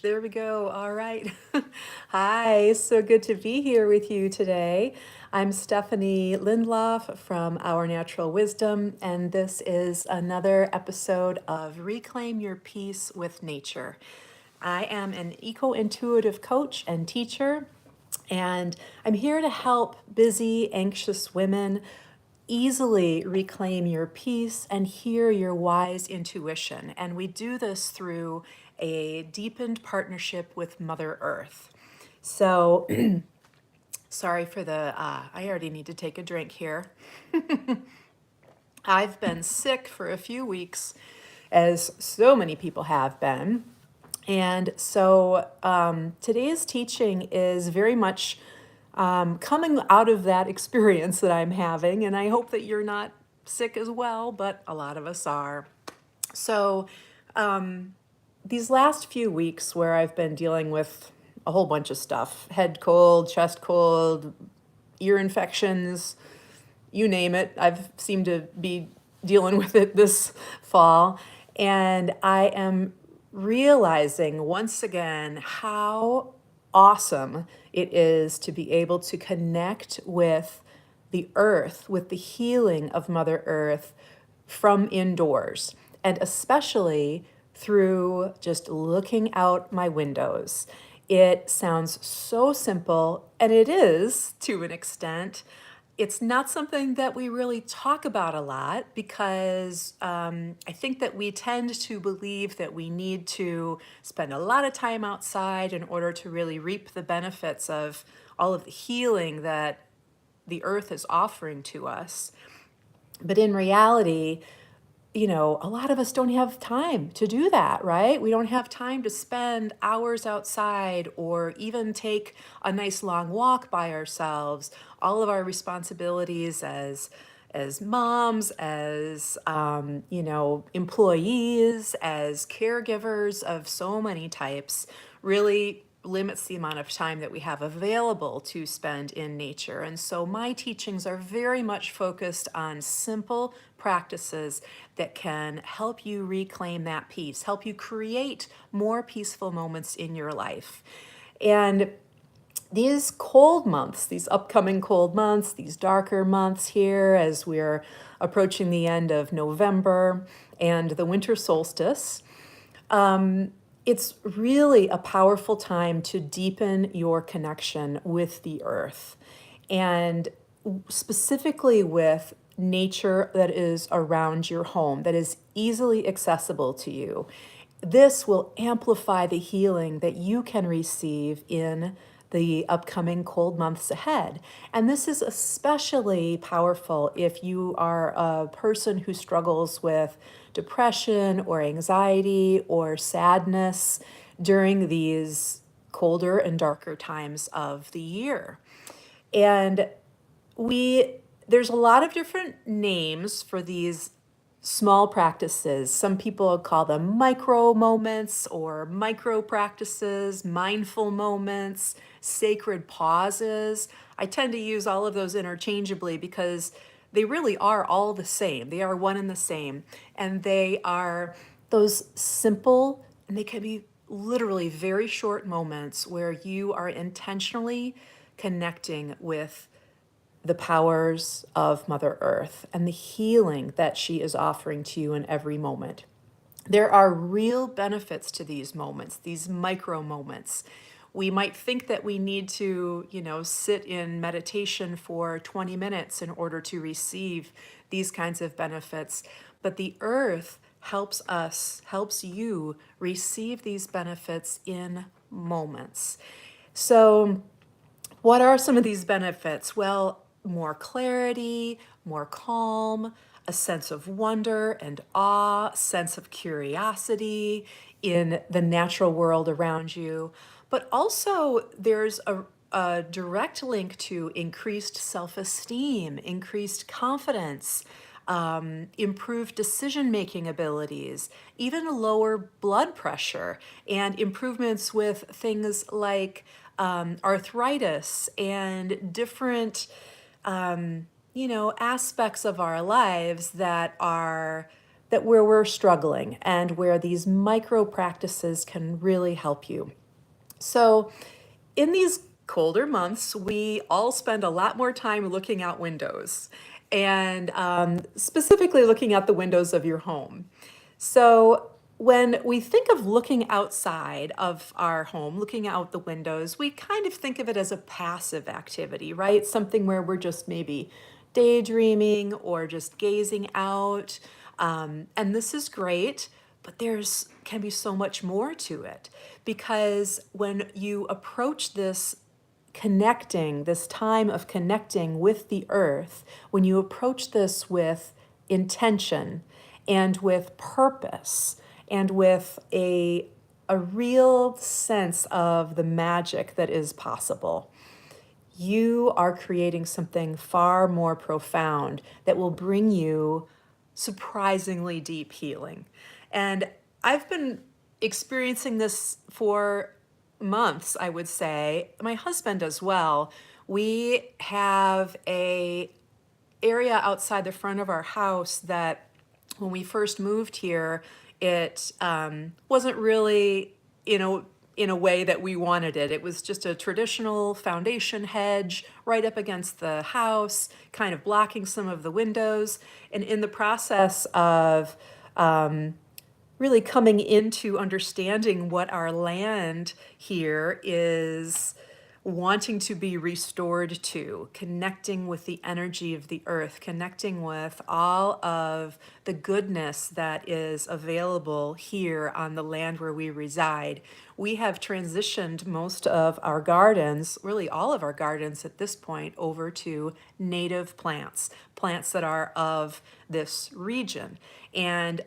There we go. All right. Hi, so good to be here with you today. I'm Stephanie Lindloff from Our Natural Wisdom, and this is another episode of Reclaim Your Peace with Nature. I am an eco-intuitive coach and teacher, and I'm here to help busy, anxious women easily reclaim your peace and hear your wise intuition. And we do this through a deepened partnership with Mother Earth. So, sorry for I already need to take a drink here. I've been sick for a few weeks, as so many people have been. And so today's teaching is very much coming out of that experience that I'm having. And I hope that you're not sick as well, but a lot of us are. So these last few weeks where I've been dealing with a whole bunch of stuff, head cold, chest cold, ear infections, you name it. I've seemed to be dealing with it this fall. And I am realizing once again how awesome it is to be able to connect with the earth, with the healing of Mother Earth from indoors, and especially through just looking out my windows. It sounds so simple, and it is to an extent. It's not something that we really talk about a lot because I think that we tend to believe that we need to spend a lot of time outside in order to really reap the benefits of all of the healing that the earth is offering to us. But in reality, a lot of us don't have time to do that, right? We don't have time to spend hours outside or even take a nice long walk by ourselves. All of our responsibilities as moms, as employees, as caregivers of so many types, really limits the amount of time that we have available to spend in nature. And so my teachings are very much focused on simple practices that can help you reclaim that peace, help you create more peaceful moments in your life. And these cold months, these upcoming cold months, these darker months here as we're approaching the end of November and the winter solstice, it's really a powerful time to deepen your connection with the earth and specifically with nature that is around your home, that is easily accessible to you. This will amplify the healing that you can receive in the upcoming cold months ahead. And this is especially powerful if you are a person who struggles with depression or anxiety or sadness during these colder and darker times of the year. And there's a lot of different names for these small practices. Some people call them micro moments or micro practices, mindful moments, sacred pauses. I tend to use all of those interchangeably because they really are all the same. They are one and the same. And they are those simple, and they can be literally very short moments where you are intentionally connecting with the powers of Mother Earth and the healing that she is offering to you in every moment. There are real benefits to these moments, these micro moments. We might think that we need to, sit in meditation for 20 minutes in order to receive these kinds of benefits, but the earth helps you receive these benefits in moments. So, what are some of these benefits? Well, more clarity, more calm, a sense of wonder and awe, sense of curiosity in the natural world around you. But also, there's a direct link to increased self esteem, increased confidence, improved decision making abilities, even lower blood pressure, and improvements with things like arthritis and different aspects of our lives that are that where we're struggling and where these micro practices can really help you. So in these colder months, we all spend a lot more time looking out windows and specifically looking out the windows of your home. So when we think of looking outside of our home, looking out the windows, we kind of think of it as a passive activity, right? Something where we're just maybe daydreaming or just gazing out. And this is great, but there's can be so much more to it because when you approach this time of connecting with the earth, when you approach this with intention and with purpose and with a real sense of the magic that is possible, you are creating something far more profound that will bring you surprisingly deep healing. And I've been experiencing this for months, I would say. My husband as well. We have a area outside the front of our house that when we first moved here, it wasn't really, in a way that we wanted it. It was just a traditional foundation hedge right up against the house, kind of blocking some of the windows. And in the process of really coming into understanding what our land here is wanting to be restored to, connecting with the energy of the earth, connecting with all of the goodness that is available here on the land where we reside. We have transitioned most of our gardens, really all of our gardens at this point, over to native plants, plants that are of this region. And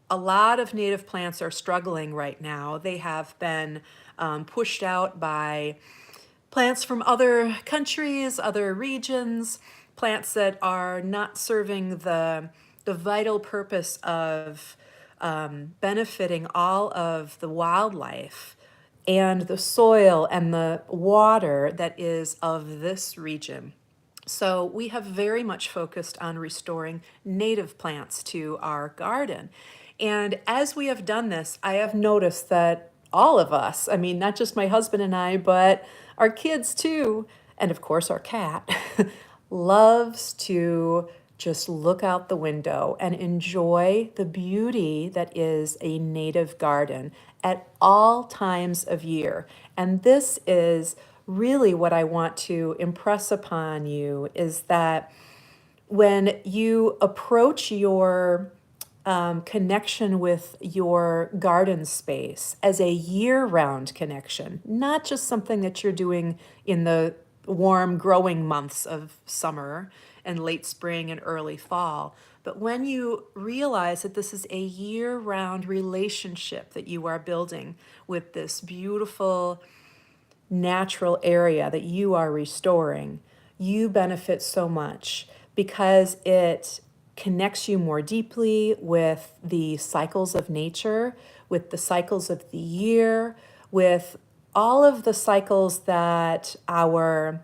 a lot of native plants are struggling right now. They have been pushed out by plants from other countries, other regions, plants that are not serving the vital purpose of benefiting all of the wildlife and the soil and the water that is of this region. So we have very much focused on restoring native plants to our garden. And as we have done this, I have noticed that all of us, I mean, not just my husband and I, but our kids too, and of course our cat, loves to just look out the window and enjoy the beauty that is a native garden at all times of year. And this is really what I want to impress upon you is that when you approach your connection with your garden space as a year-round connection, not just something that you're doing in the warm growing months of summer and late spring and early fall, but when you realize that this is a year-round relationship that you are building with this beautiful natural area that you are restoring, you benefit so much because it connects you more deeply with the cycles of nature, with the cycles of the year, with all of the cycles that our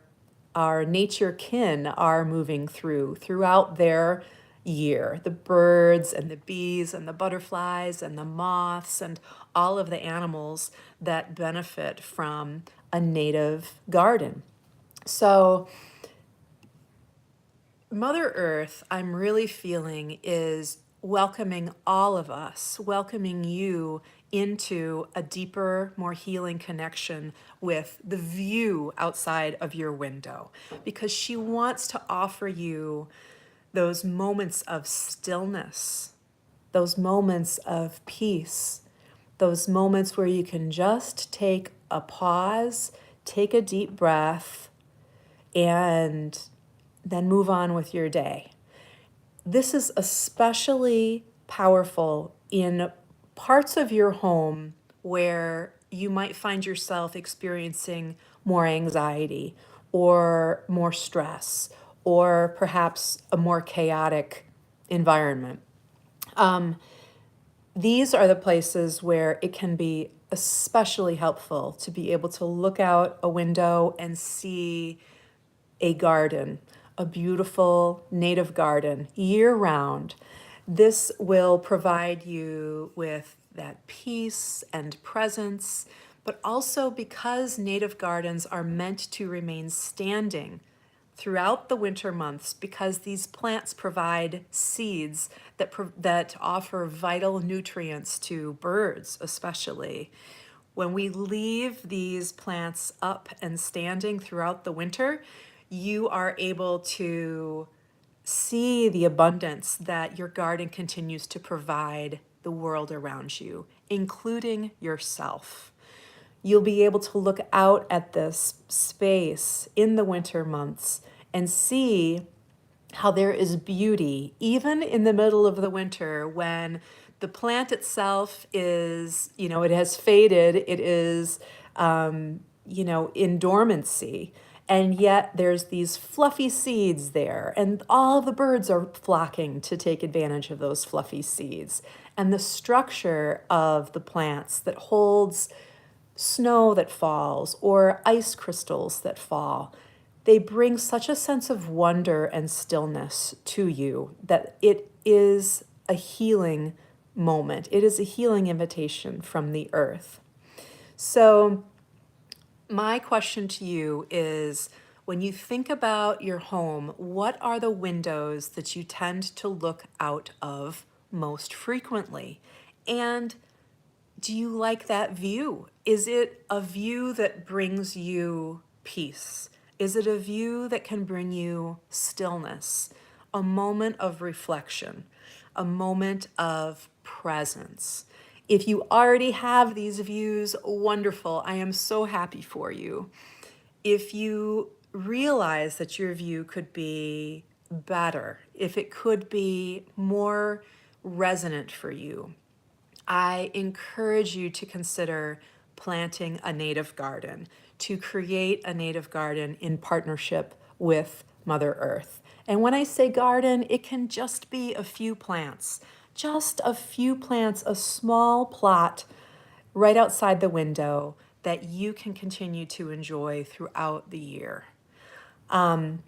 nature kin are moving throughout their year. The birds and the bees and the butterflies and the moths and all of the animals that benefit from a native garden. So Mother Earth, I'm really feeling, is welcoming all of us, welcoming you into a deeper, more healing connection with the view outside of your window, because she wants to offer you those moments of stillness, those moments of peace, those moments where you can just take a pause, take a deep breath, and then move on with your day. This is especially powerful in parts of your home where you might find yourself experiencing more anxiety or more stress or perhaps a more chaotic environment. These are the places where it can be especially helpful to be able to look out a window and see a garden, a beautiful native garden year round. This will provide you with that peace and presence, but also because native gardens are meant to remain standing throughout the winter months, because these plants provide seeds that offer vital nutrients to birds especially. When we leave these plants up and standing throughout the winter, you are able to see the abundance that your garden continues to provide the world around you, including yourself. You'll be able to look out at this space in the winter months and see how there is beauty, even in the middle of the winter when the plant itself is, it has faded, it is, in dormancy. And yet there's these fluffy seeds there, and all the birds are flocking to take advantage of those fluffy seeds. And the structure of the plants that holds snow that falls or ice crystals that fall, they bring such a sense of wonder and stillness to you that it is a healing moment. It is a healing invitation from the earth. So, my question to you is, when you think about your home, what are the windows that you tend to look out of most frequently? And do you like that view? Is it a view that brings you peace? Is it a view that can bring you stillness, a moment of reflection, a moment of presence? If you already have these views, wonderful. I am so happy for you. If you realize that your view could be better, if it could be more resonant for you, I encourage you to consider planting a native garden, to create a native garden in partnership with Mother Earth. And when I say garden, it can just be a few plants, a small plot right outside the window that you can continue to enjoy throughout the year. In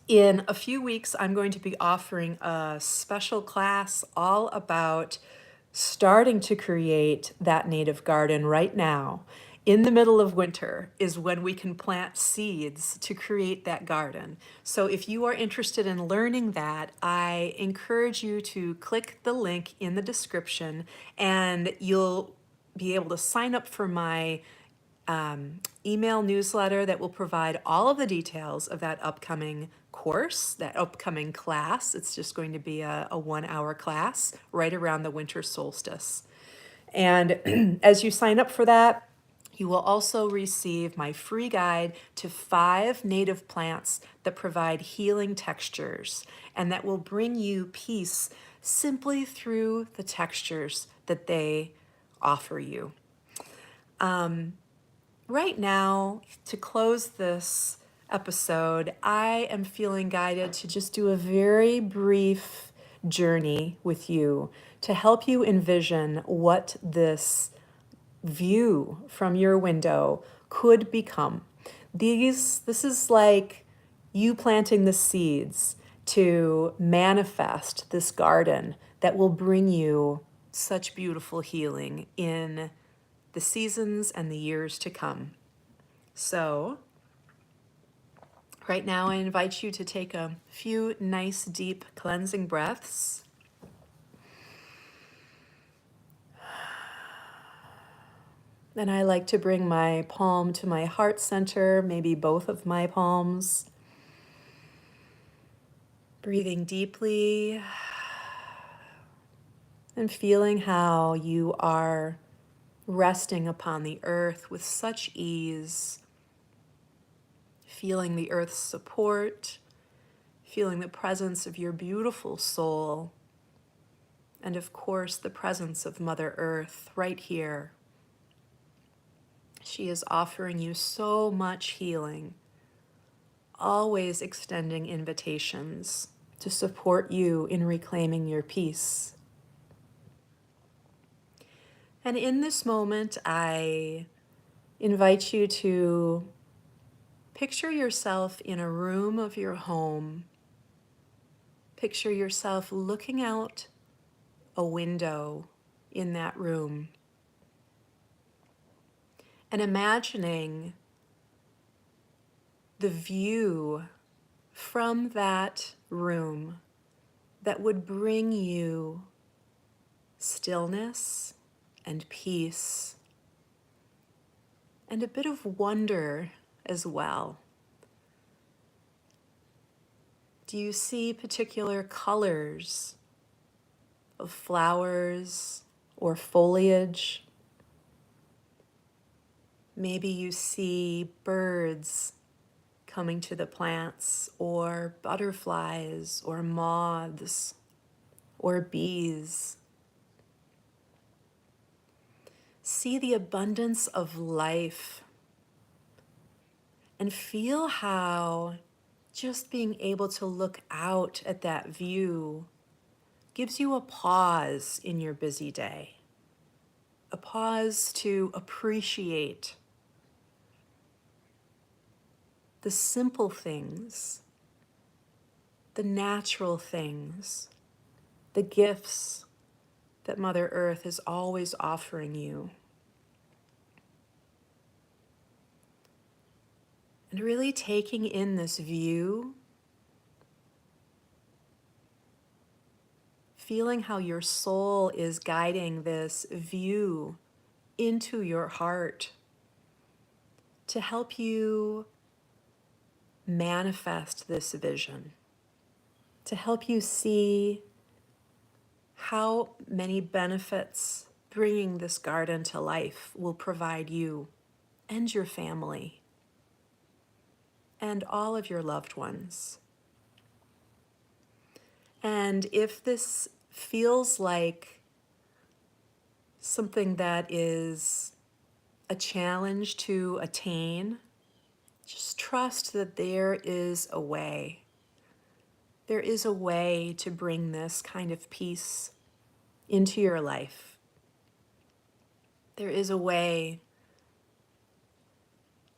a few weeks, I'm going to be offering a special class all about starting to create that native garden right now. In the middle of winter is when we can plant seeds to create that garden. So if you are interested in learning that, I encourage you to click the link in the description and you'll be able to sign up for my email newsletter that will provide all of the details of that upcoming course, that upcoming class. It's just going to be a 1 hour class right around the winter solstice. And as you sign up for that, you will also receive my free guide to 5 native plants that provide healing textures and that will bring you peace simply through the textures that they offer you. Right now, to close this episode, I am feeling guided to just do a very brief journey with you to help you envision what this view from your window could become. This is like you planting the seeds to manifest this garden that will bring you such beautiful healing in the seasons and the years to come. So, right now I invite you to take a few nice, deep, cleansing breaths. And I like to bring my palm to my heart center, maybe both of my palms. Breathing deeply and feeling how you are resting upon the earth with such ease, feeling the earth's support, feeling the presence of your beautiful soul, and of course the presence of Mother Earth right here. She is offering you so much healing, always extending invitations to support you in reclaiming your peace. And in this moment, I invite you to picture yourself in a room of your home. Picture yourself looking out a window in that room and imagining the view from that room that would bring you stillness and peace and a bit of wonder as well. Do you see particular colors of flowers or foliage? Maybe you see birds coming to the plants, or butterflies, or moths, or bees. See the abundance of life and feel how just being able to look out at that view gives you a pause in your busy day, a pause to appreciate the simple things, the natural things, the gifts that Mother Earth is always offering you. And really taking in this view, feeling how your soul is guiding this view into your heart to help you manifest this vision, to help you see how many benefits bringing this garden to life will provide you and your family and all of your loved ones. And if this feels like something that is a challenge to attain, just trust that there is a way. There is a way to bring this kind of peace into your life. There is a way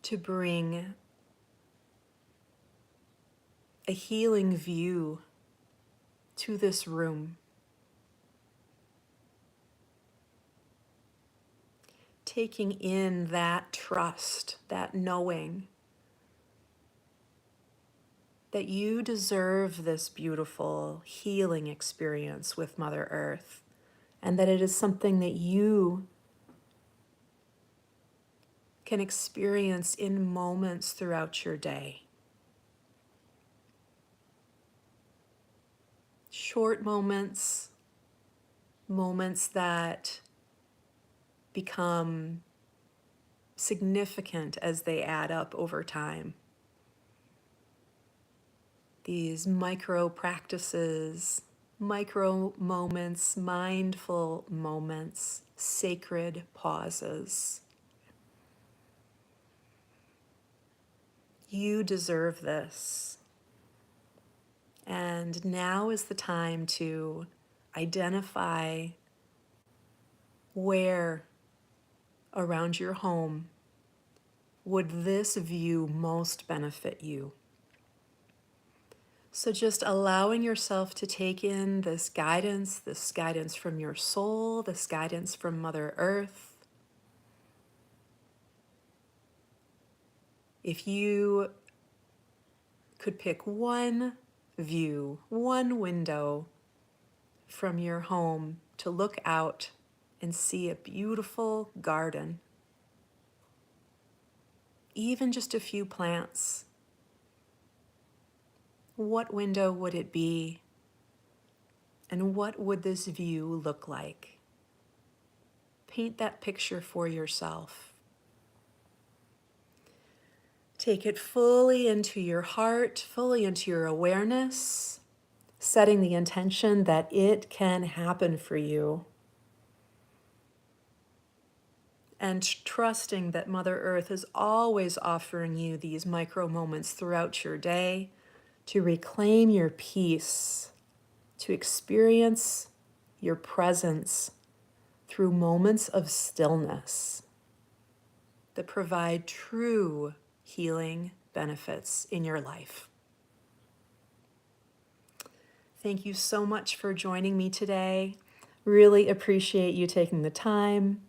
to bring a healing view to this room. Taking in that trust, that knowing that you deserve this beautiful healing experience with Mother Earth, and that it is something that you can experience in moments throughout your day. Short moments, moments that become significant as they add up over time. These micro practices, micro moments, mindful moments, sacred pauses. You deserve this. And now is the time to identify where around your home would this view most benefit you. So just allowing yourself to take in this guidance from your soul, this guidance from Mother Earth. If you could pick one view, one window from your home to look out and see a beautiful garden, even just a few plants, what window would it be? And what would this view look like? Paint that picture for yourself. Take it fully into your heart, fully into your awareness, setting the intention that it can happen for you. And trusting that Mother Earth is always offering you these micro moments throughout your day to reclaim your peace, to experience your presence through moments of stillness that provide true healing benefits in your life. Thank you so much for joining me today. Really appreciate you taking the time.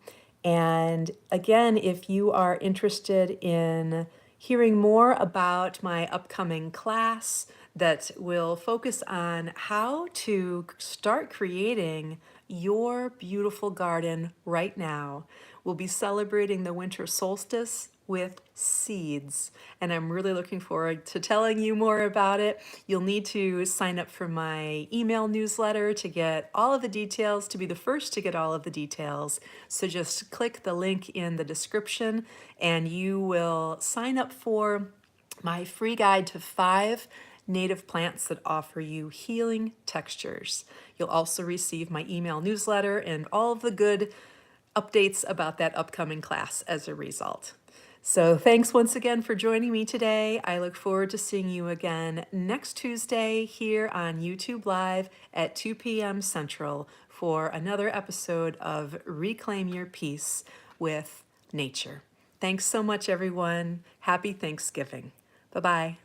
And again, if you are interested in hearing more about my upcoming class that will focus on how to start creating your beautiful garden right now, we'll be celebrating the winter solstice with seeds. And I'm really looking forward to telling you more about it. You'll need to sign up for my email newsletter to get all of the details, to be the first to get all of the details. So just click the link in the description and you will sign up for my free guide to 5 native plants that offer you healing textures. You'll also receive my email newsletter and all of the good updates about that upcoming class as a result. So thanks once again for joining me today. I look forward to seeing you again next Tuesday here on YouTube Live at 2 p.m. Central for another episode of Reclaim Your Peace with Nature. Thanks so much, everyone. Happy Thanksgiving. Bye-bye.